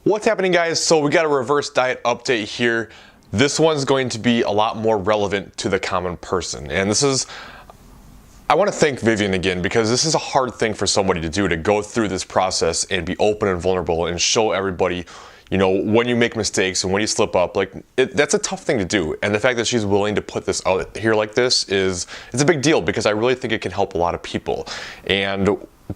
What's happening, guys? So we got a reverse diet update here. This one's going to be a lot more relevant to the common person. And I want to thank Vivyen again, because this is a hard thing for somebody to do, to go through this process and be open and vulnerable and show everybody, you know, when you make mistakes and when you slip up. That's a tough thing to do. And the fact that she's willing to put this out here like this it's a big deal, because I really think it can help a lot of people. And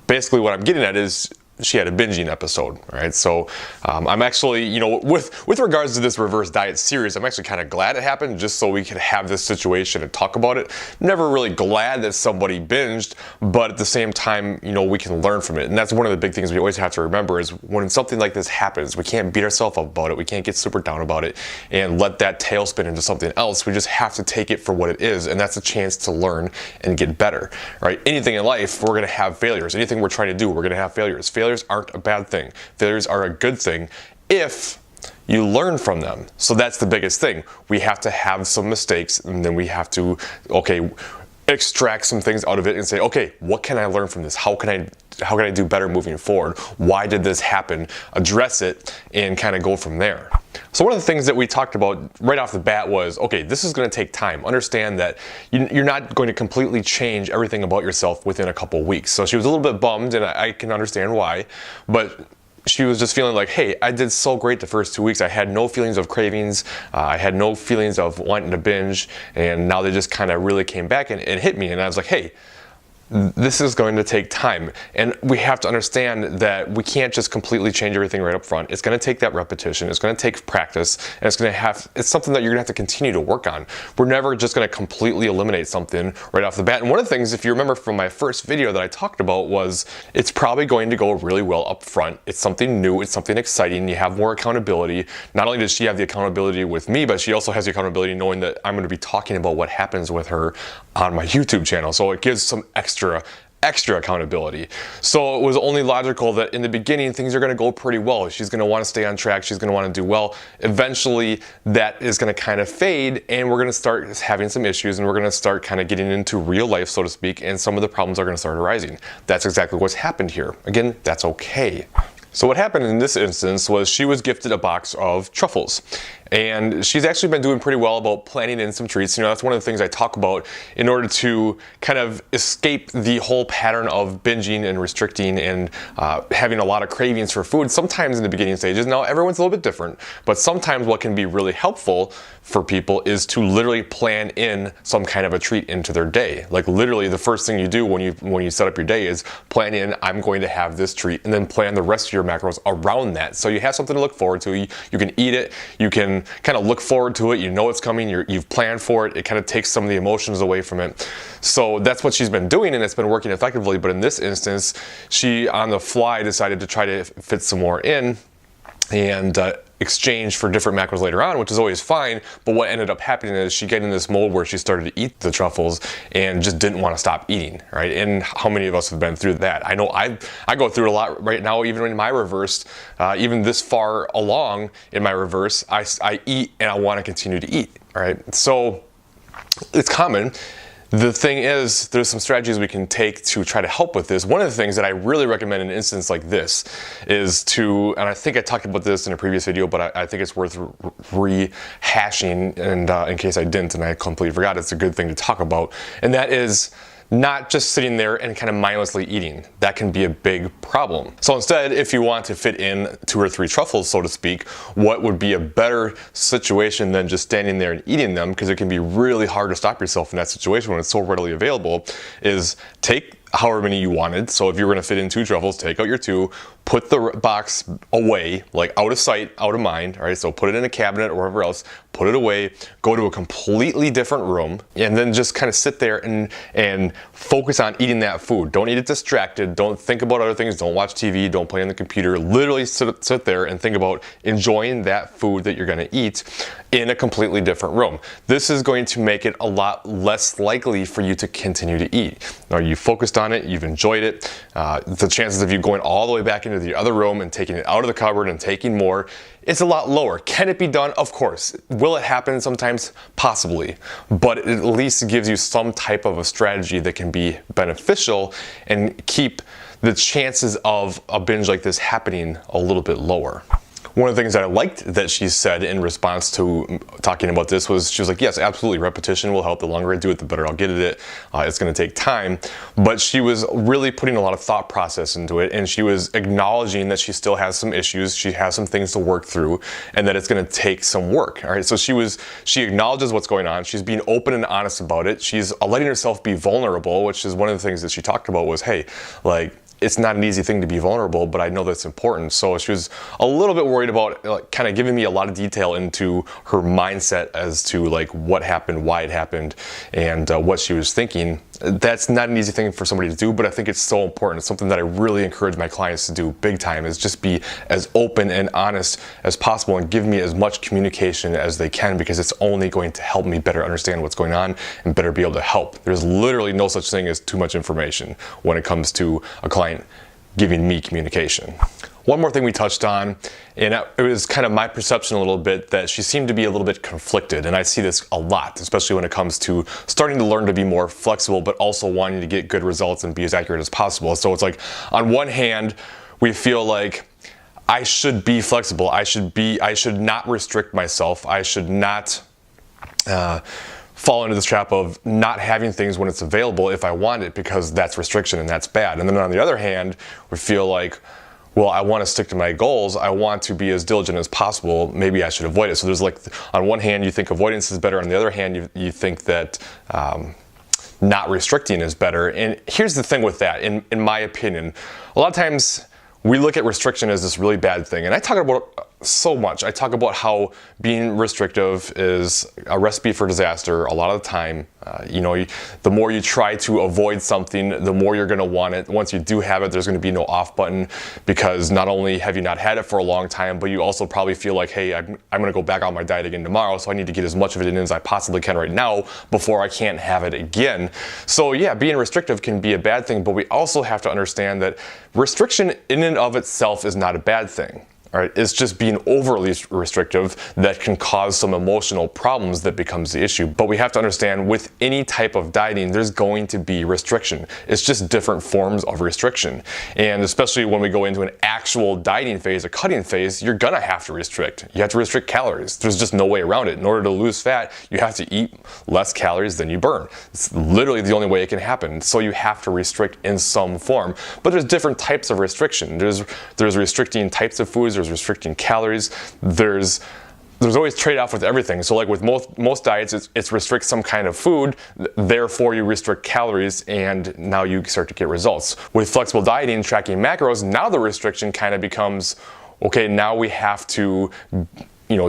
basically what I'm getting at is, she had a binging episode, right? So I'm actually, you know, with regards to this reverse diet series, I'm actually kind of glad it happened, just so we could have this situation and talk about it. Never really glad that somebody binged, but at the same time, you know, we can learn from it. And that's one of the big things we always have to remember, is when something like this happens, we can't beat ourselves up about it. We can't get super down about it and let that tailspin into something else. We just have to take it for what it is, and that's a chance to learn and get better, right? Anything in life, we're gonna have failures. Anything we're trying to do, we're gonna have failures. Failures aren't a bad thing. Failures are a good thing if you learn from them. So that's the biggest thing. We have to have some mistakes, and then we have to, extract some things out of it and say, okay, what can I learn from this? How can I do better moving forward? Why did this happen? Address it and kind of go from there. So one of the things that we talked about right off the bat was, okay, this is going to take time. Understand that you're not going to completely change everything about yourself within a couple weeks. So she was a little bit bummed, and I can understand why, but she was just feeling like, hey, I did so great the first 2 weeks. I had no feelings of cravings. I had no feelings of wanting to binge. And now they just kind of really came back and hit me. And I was like, hey, this is going to take time, and we have to understand that we can't just completely change everything right up front. It's going to take that repetition, it's going to take practice, and it's something that you're going to have to continue to work on. We're never just going to completely eliminate something right off the bat. And one of the things, if you remember from my first video that I talked about, was it's probably going to go really well up front. It's something new, it's something exciting, you have more accountability. Not only does she have the accountability with me, but she also has the accountability knowing that I'm going to be talking about what happens with her on my YouTube channel. So it gives some extra accountability. So it was only logical that in the beginning things are going to go pretty well. She's going to want to stay on track, she's going to want to do well. Eventually that is going to kind of fade, and we're going to start having some issues, and we're going to start kind of getting into real life, so to speak, and some of the problems are going to start arising. That's exactly what's happened here. Again, that's okay. So what happened in this instance was she was gifted a box of truffles, and she's actually been doing pretty well about planning in some treats. You know, that's one of the things I talk about in order to kind of escape the whole pattern of binging and restricting and having a lot of cravings for food. Sometimes in the beginning stages, now everyone's a little bit different, but sometimes what can be really helpful for people is to literally plan in some kind of a treat into their day. Like literally the first thing you do when you set up your day is plan in, I'm going to have this treat, and then plan the rest of your macros around that. So you have something to look forward to. You can eat it, you can kind of look forward to it, you know it's coming, you've planned for it. It kind of takes some of the emotions away from it. So that's what she's been doing, and it's been working effectively. But in this instance, she on the fly decided to try to fit some more in and exchange for different macros later on, which is always fine. But what ended up happening is she got in this mode where she started to eat the truffles and just didn't want to stop eating, right? And how many of us have been through that? I know I go through it a lot right now, even in my reverse, even this far along in my reverse, I eat and I want to continue to eat, all right? So it's common. The thing is, there's some strategies we can take to try to help with this. One of the things that I really recommend in an instance like this is to, and I think I talked about this in a previous video, but I think it's worth rehashing, and in case I didn't and I completely forgot, it's a good thing to talk about, and that is not just sitting there and kind of mindlessly eating. That can be a big problem. So instead, if you want to fit in 2 or 3 truffles, so to speak, what would be a better situation than just standing there and eating them, because it can be really hard to stop yourself in that situation when it's so readily available, is take however many you wanted. So if you were going to fit in 2 truffles, take out your 2, put the box away, like out of sight, out of mind, all right? So put it in a cabinet or wherever else, put it away, go to a completely different room, and then just kind of sit there and focus on eating that food. Don't eat it distracted, don't think about other things, don't watch TV, don't play on the computer. Literally sit there and think about enjoying that food that you're going to eat in a completely different room. This is going to make it a lot less likely for you to continue to eat. Now, you focused on it, you've enjoyed it, the chances of you going all the way back into the other room and taking it out of the cupboard and taking more, it's a lot lower. Can it be done? Of course. Will it happen sometimes? Possibly. But it at least gives you some type of a strategy that can be beneficial and keep the chances of a binge like this happening a little bit lower. One of the things that I liked that she said in response to talking about this was, she was like, yes, absolutely, repetition will help. The longer I do it, the better I'll get at it. It's going to take time. But she was really putting a lot of thought process into it, and she was acknowledging that she still has some issues, she has some things to work through, and that it's going to take some work. All right, so she acknowledges what's going on. She's being open and honest about it. She's letting herself be vulnerable, which is one of the things that she talked about was, hey, like, it's not an easy thing to be vulnerable, but I know that's important. So she was a little bit worried about like, kind of giving me a lot of detail into her mindset as to like what happened, why it happened, and what she was thinking. That's not an easy thing for somebody to do, but I think it's so important. It's something that I really encourage my clients to do big time, is just be as open and honest as possible and give me as much communication as they can, because it's only going to help me better understand what's going on and better be able to help. There's literally no such thing as too much information when it comes to a client giving me communication. One more thing we touched on, and it was kind of my perception a little bit, that she seemed to be a little bit conflicted, and I see this a lot, especially when it comes to starting to learn to be more flexible, but also wanting to get good results and be as accurate as possible. So it's like, on one hand, we feel like I should be flexible, I should not restrict myself, I should not fall into this trap of not having things when it's available if I want it, because that's restriction and that's bad. And then on the other hand, we feel like, well, I want to stick to my goals, I want to be as diligent as possible, maybe I should avoid it. So there's like, on one hand you think avoidance is better, on the other hand you think that not restricting is better. And here's the thing with that, in my opinion, a lot of times we look at restriction as this really bad thing, and I talk about so much. I talk about how being restrictive is a recipe for disaster a lot of the time. The more you try to avoid something, the more you're going to want it. Once you do have it, there's going to be no off button, because not only have you not had it for a long time, but you also probably feel like, hey, I'm going to go back on my diet again tomorrow, so I need to get as much of it in as I possibly can right now before I can't have it again. So yeah, being restrictive can be a bad thing, but we also have to understand that restriction in and of itself is not a bad thing. All right, it's just being overly restrictive that can cause some emotional problems that becomes the issue. But we have to understand, with any type of dieting, there's going to be restriction. It's just different forms of restriction. And especially when we go into an actual dieting phase, a cutting phase, you're gonna have to restrict. You have to restrict calories. There's just no way around it. In order to lose fat, you have to eat less calories than you burn. It's literally the only way it can happen. So you have to restrict in some form. But there's different types of restriction. There's restricting types of foods, there's restricting calories, there's always trade-off with everything. So like with most diets, it's restrict some kind of food, therefore you restrict calories, and now you start to get results. With flexible dieting, tracking macros, now the restriction kind of becomes, okay, now we have to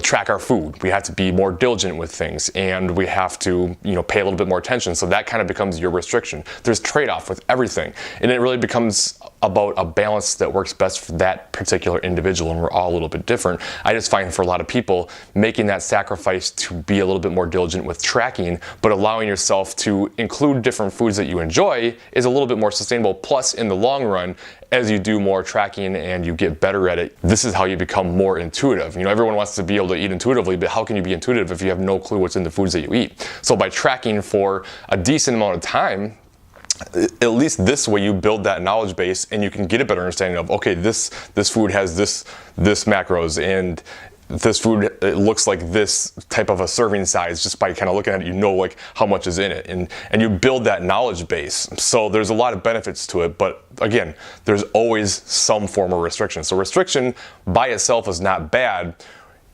track our food. We have to be more diligent with things, and we have to, pay a little bit more attention. So that kind of becomes your restriction. There's trade-off with everything, and it really becomes about a balance that works best for that particular individual, and we're all a little bit different. I just find for a lot of people, making that sacrifice to be a little bit more diligent with tracking, but allowing yourself to include different foods that you enjoy is a little bit more sustainable. Plus, in the long run, as you do more tracking and you get better at it, this is how you become more intuitive. Everyone wants to be able to eat intuitively, but how can you be intuitive if you have no clue what's in the foods that you eat? So by tracking for a decent amount of time, at least this way you build that knowledge base, and you can get a better understanding of, okay, this food has this macros, and this food, it looks like this type of a serving size. Just by kind of looking at it, like how much is in it, and you build that knowledge base. So there's a lot of benefits to it, but again, there's always some form of restriction. So restriction by itself is not bad.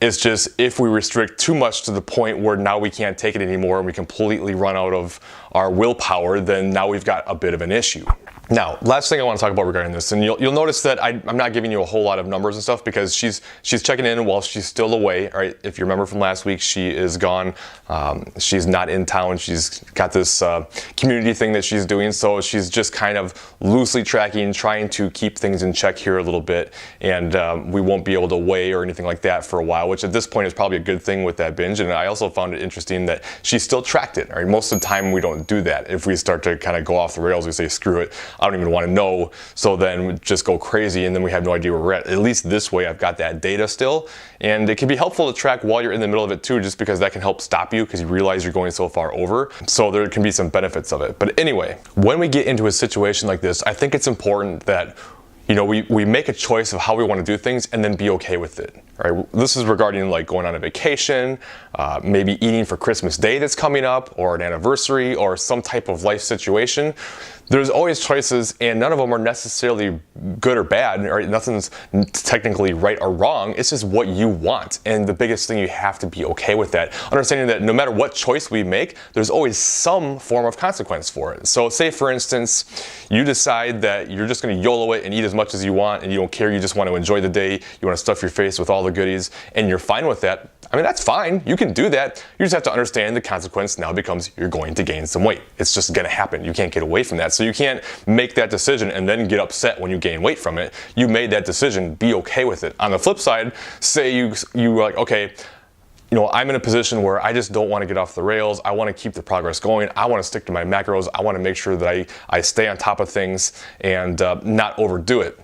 It's just, if we restrict too much to the point where now we can't take it anymore and we completely run out of our willpower, then now we've got a bit of an issue. Now, last thing I want to talk about regarding this, and you'll notice that I'm not giving you a whole lot of numbers and stuff, because she's checking in while she's still away. All right, if you remember from last week, she is gone. She's not in town. She's got this community thing that she's doing, so she's just kind of loosely tracking, trying to keep things in check here a little bit, and we won't be able to weigh or anything like that for a while, which at this point is probably a good thing with that binge. And I also found it interesting that she still tracked it. All right, most of the time we don't do that. If we start to kind of go off the rails, we say, screw it, I don't even want to know, so then we just go crazy, and then we have no idea where we're at least this way, I've got that data still, and it can be helpful to track while you're in the middle of it too, just because that can help stop you, because you realize you're going so far over. So there can be some benefits of it. But anyway, when we get into a situation like this, I think it's important that you know, we make a choice of how we want to do things and then be okay with it. Right? This is regarding like going on a vacation, maybe eating for Christmas Day that's coming up, or an anniversary, or some type of life situation. There's always choices, and none of them are necessarily good or bad, or nothing's technically right or wrong. It's just what you want. And the biggest thing, you have to be okay with that. Understanding that no matter what choice we make, there's always some form of consequence for it. So say, for instance, you decide that you're just going to YOLO it and eat as much as you want, and you don't care, you just want to enjoy the day, you want to stuff your face with all the goodies, and you're fine with that. I mean, that's fine. You can do that. You just have to understand the consequence now becomes you're going to gain some weight. It's just going to happen. You can't get away from that. So you can't make that decision and then get upset when you gain weight from it. You made that decision. Be okay with it. On the flip side, say you were like, okay, you know, I'm in a position where I just don't want to get off the rails. I want to keep the progress going. I want to stick to my macros. I want to make sure that I stay on top of things and not overdo it.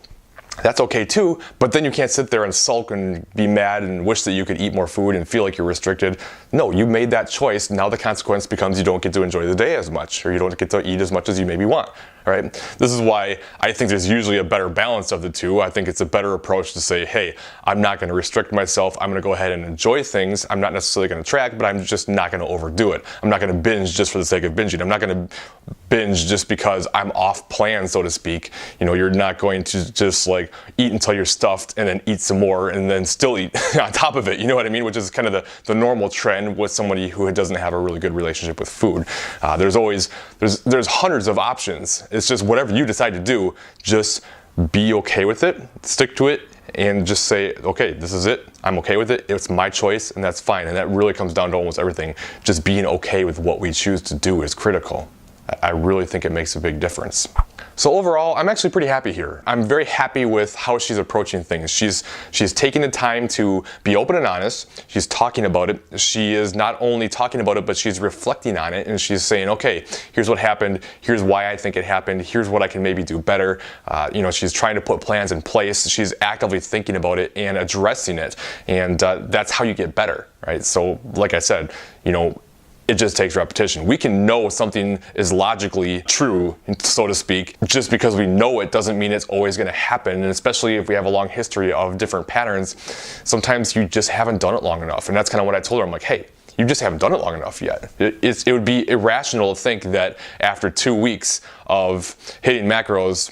That's okay too, but then you can't sit there and sulk and be mad and wish that you could eat more food and feel like you're restricted. No, you made that choice. Now the consequence becomes you don't get to enjoy the day as much, or you don't get to eat as much as you maybe want. Right? This is why I think there's usually a better balance of the two. I think it's a better approach to say, hey, I'm not going to restrict myself. I'm going to go ahead and enjoy things. I'm not necessarily going to track, but I'm just not going to overdo it. I'm not going to binge just for the sake of binging. I'm not going to binge just because I'm off plan, so to speak. You know, you're not going to just like eat until you're stuffed and then eat some more and then still eat on top of it. You know what I mean? Which is kind of the normal trend with somebody who doesn't have a really good relationship with food. There's hundreds of options. It's just whatever you decide to do, just be okay with it, stick to it, and just say, okay, this is it. I'm okay with it. It's my choice, and that's fine. And that really comes down to almost everything. Just being okay with what we choose to do is critical. I really think it makes a big difference. So overall, I'm actually pretty happy here. I'm very happy with how she's approaching things. She's taking the time to be open and honest. She's talking about it. She is not only talking about it, but she's reflecting on it, and she's saying, okay, here's what happened. Here's why I think it happened. Here's what I can maybe do better. You know, she's trying to put plans in place. She's actively thinking about it and addressing it, and that's how you get better, right? So like I said, you know, it just takes repetition. We can know something is logically true, so to speak. Just because we know it doesn't mean it's always going to happen. And especially if we have a long history of different patterns, sometimes you just haven't done it long enough. And that's kind of what I told her. I'm like, hey, you just haven't done it long enough yet. It would be irrational to think that after 2 weeks of hitting macros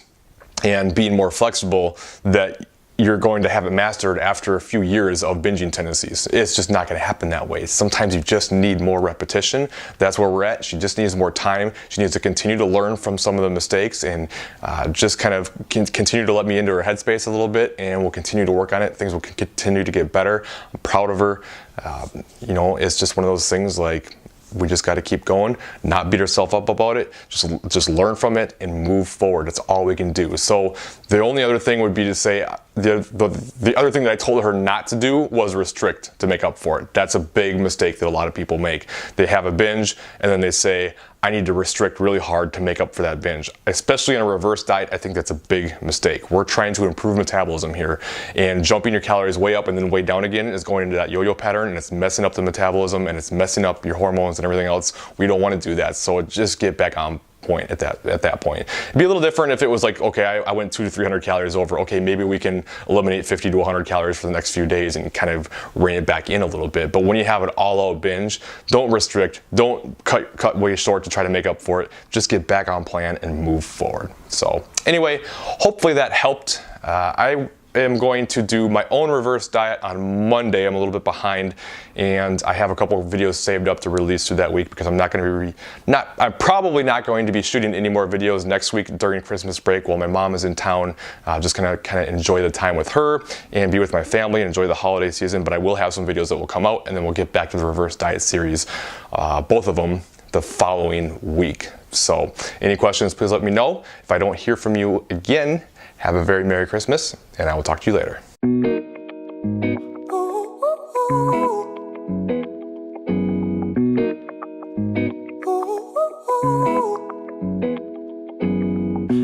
and being more flexible that you're going to have it mastered after a few years of binging tendencies. It's just not going to happen that way. Sometimes you just need more repetition. That's where we're at. She just needs more time. She needs to continue to learn from some of the mistakes and just kind of continue to let me into her headspace a little bit, and we'll continue to work on it. Things will continue to get better. I'm proud of her. You know, it's just one of those things like, we just got to keep going, not beat ourselves up about it, just learn from it and move forward. That's all we can do. So the only other thing would be to say, the other thing that I told her not to do was restrict to make up for it. That's a big mistake that a lot of people make. They have a binge and then they say, I need to restrict really hard to make up for that binge. Especially in a reverse diet, I think that's a big mistake. We're trying to improve metabolism here, and jumping your calories way up and then way down again is going into that yo-yo pattern, and it's messing up the metabolism and it's messing up your hormones and everything else. We don't want to do that. So just get back on point at that point. It'd be a little different if it was like, okay, I went 200 to 300 calories over. Okay, maybe we can eliminate 50 to 100 calories for the next few days and kind of rein it back in a little bit. But when you have an all-out binge, don't restrict, don't cut way short to try to make up for it. Just get back on plan and move forward. So anyway, hopefully that helped. I am going to do my own reverse diet on Monday. I'm a little bit behind, and I have a couple of videos saved up to release through that week because I'm not going to be I'm probably not going to be shooting any more videos next week during Christmas break while my mom is in town. Just gonna kind of enjoy the time with her and be with my family and enjoy the holiday season. But I will have some videos that will come out, and then we'll get back to the reverse diet series, both of them the following week. So any questions, please let me know. If I don't hear from you again, have a very Merry Christmas, and I will talk to you later.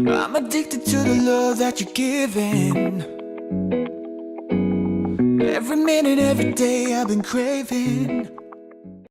I'm addicted to the love that you're giving. Every minute, every day I've been craving.